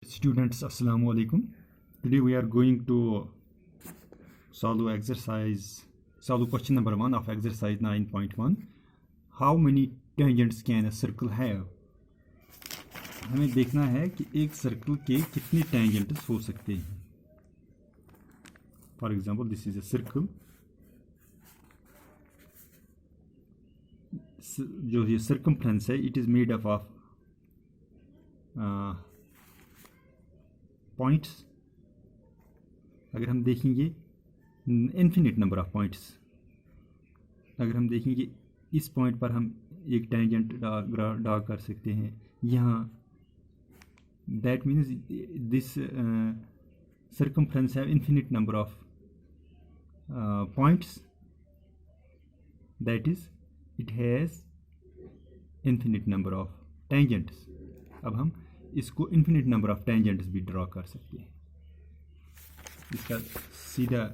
Students, Assalamu alaikum. Today we are going to solve question number 1 of exercise 9.1. How many tangents can a circle have? हमें देखना है कि एक circle के कितने tangents हो सकते हैं. For example, this is a circle. जो ये circumference है, it is made up of points. अगर हम देखेंगे इन्फिनिट नंबर ऑफ पॉइंट्स, अगर हम देखेंगे इस पॉइंट पर हम एक टेंजेंट ड्रा कर सकते हैं यहाँ. That means this circumference have infinite number of points, that is it has infinite number of tangents. अब हम इसको इन्फिनिट नंबर ऑफ टेंजेंट्स भी ड्रॉ कर सकते हैं. इसका सीधा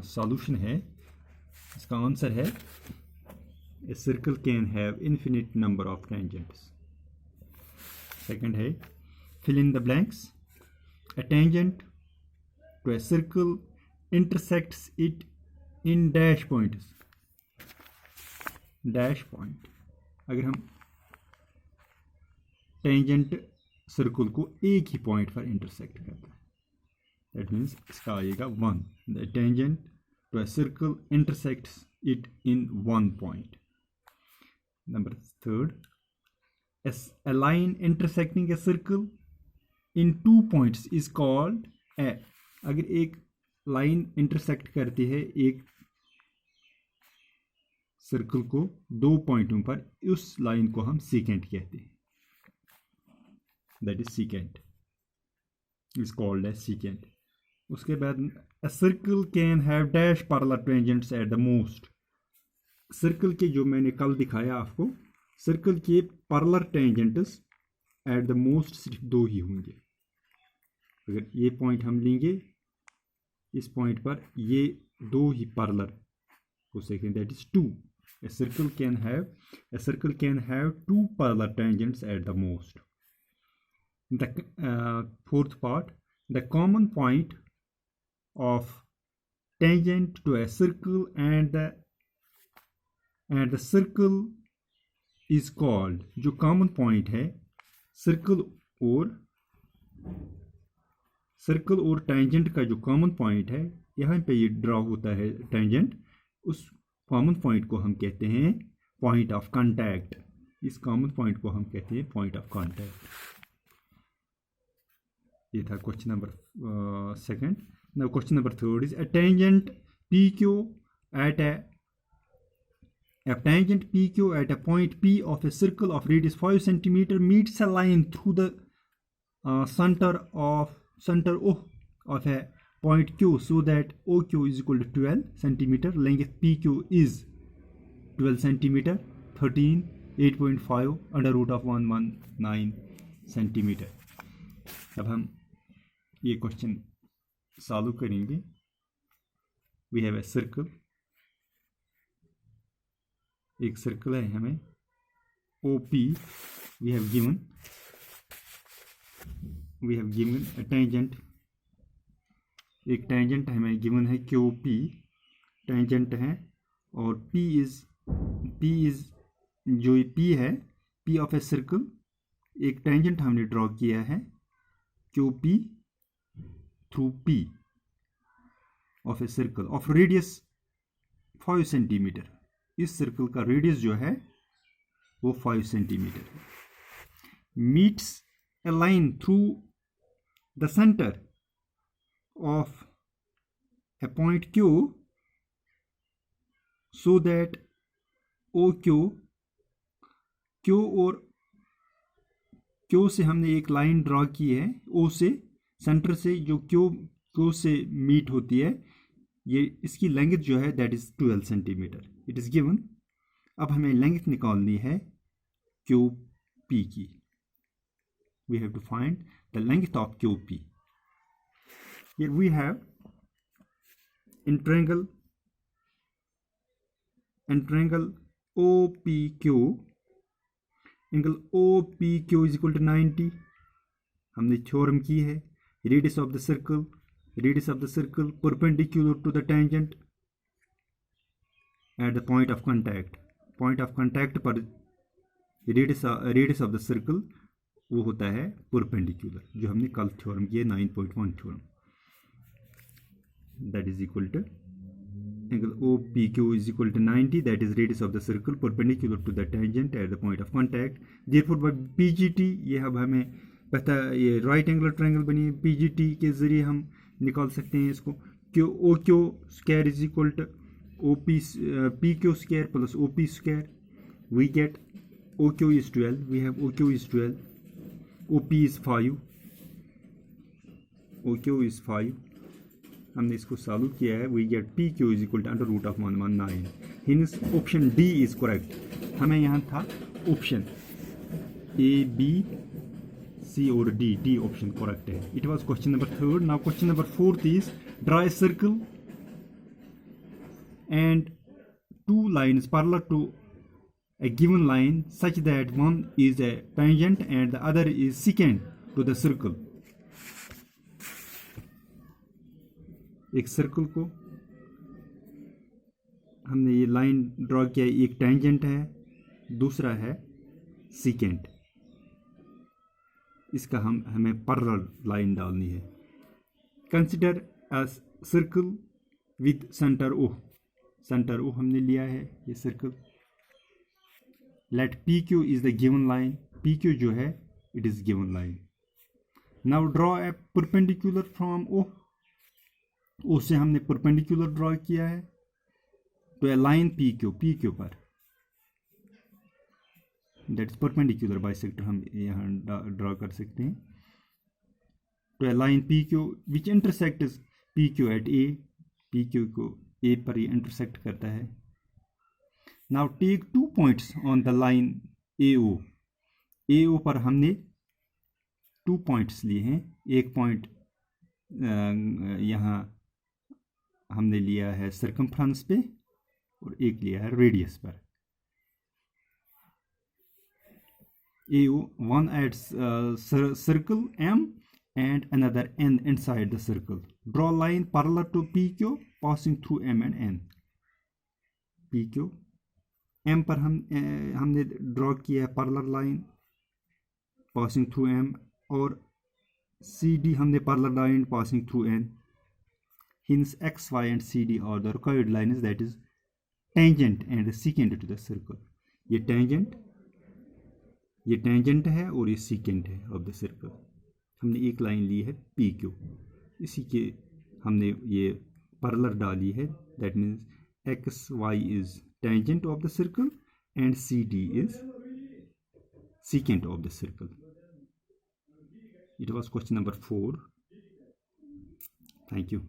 सॉल्यूशन है, इसका आंसर है a circle can have infinite number of tangents. Second है fill in the blanks. A tangent to a circle intersects it in dash points. Dash point, अगर हम टेंजेंट सर्कल को एक ही पॉइंट पर इंटरसेक्ट करता है, दैट मीन्स इसका आएगा 1. The tangent to a circle intersects it in 1 point. Number third, a line intersecting a circle in 2 points is called a. अगर एक लाइन इंटरसेक्ट करती है एक सर्कल को 2 पॉइंटों पर, उस लाइन को हम सेकेंट कहते हैं. That is secant, is called as secant. उसके बाद a circle can have dash parallel tangents at the most. Circle के जो मैंने कल दिखाया आपको, सर्कल के parallel tangents at the most सिर्फ 2 ही होंगे. अगर ये पॉइंट हम लेंगे, इस पॉइंट पर ये 2 ही parallel हो सकें, that is 2. A circle can have 2 parallel tangents at the most. The fourth part, the common point of tangent to a circle and the circle is called. जो common point है circle और tangent का जो common point है, यहाँ पे ये draw होता है tangent, उस common point को हम कहते हैं point of contact. इस common point को हम कहते हैं point of contact. ये था question number second. Now question number third is a tangent PQ at a point P of a circle of radius 5 cm meets a line through the center of a point Q so that OQ is equal to 12 cm. Length PQ is 12 cm, 13, 8.5 under root of 119 cm. अब हम ये question solve करेंगे. We have a circle, एक circle है हमें OP. We have given a tangent, एक tangent हमें given है QP टेंजेंट है, और P इज जो P है, P ऑफ ए सर्कल, एक टेंजेंट हमने ड्रॉ किया है QP through P of a circle of radius 5 cm. इस सर्कल का रेडियस जो है वो 5 सेंटीमीटर है. meets a line through the center of a point Q so that OQ, Q और Q से हमने एक लाइन ड्रॉ की है, O से सेंटर से जो Q से मीट होती है, ये इसकी लेंथ जो है that is 12 centimetre. It is given. अब हमें लेंथ निकालनी है QP की. We have to find the length of QP. Here we have in triangle OPQ. Angle O P Q is equal to 90, हमने थ्योरम की है। Radius of the circle perpendicular to the tangent at the point of contact पर radius of the circle वो होता है perpendicular, जो हमने कल थ्योरम किया 9.1 theorem. That is equal to angle OPQ is equal to 90, that is radius of the circle perpendicular to the tangent at the point of contact. Therefore by PGT, ये अब हमें पता, ये राइट एंगल ट्रायंगल बनी है, PGT के जरिए हम निकाल सकते हैं इसको। OQ square is equal to PQ square plus OP square, we get OQ is 12, we have OQ is 12, OP is 5, OQ is 5, हमने इसको सॉल्व किया है। We get P Q is equal to under root of 119। Hence option D is correct. हमें यहाँ था option A B C और D option correct है। It was question number 3rd। Now question number 4th is draw a circle and 2 lines parallel to a given line such that one is a tangent and the other is secant to the circle। एक circle को हमने ये line draw किया, एक tangent है, दूसरा है secant. इसका हमें पैरेलल लाइन डालनी है। Consider a circle with centre O हमने लिया है ये circle. Let P Q is the given line, P Q जो है it is given line. Now draw a perpendicular from O से हमने परपेंडिकुलर ड्रॉ किया है तो ए लाइन पी क्यू पर, दैट इज परपेंडिकुलर बाइसेक्टर हम यहाँ ड्रॉ कर सकते हैं। तो a line P Q which intersect P Q at A, P Q को ए पर ये इंटरसेक्ट करता है। Now take 2 points on the line A O पर हमने 2 points लिए हैं। एक पॉइंट यहाँ हमने लिया है सर्कमफ्रेंस पे और एक लिया है रेडियस पर। one at circle M and another N inside the circle. Draw line parallel to PQ passing through M and N. PQ M पर हमने ड्रॉ किया है parallel line passing through M, और CD हमने parallel line passing through N। Hence X, Y and CD are the required lines, that is tangent and secant to the circle। ये tangent है और ये सीकेंट है of the circle. हमने एक line ली है पी क्यू, इसी के हमने ये पैरेलल डाली है। That means X Y is tangent of the circle and C D is secant of the circle. It was question number 4। Thank you.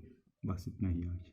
बस इतना ही आज।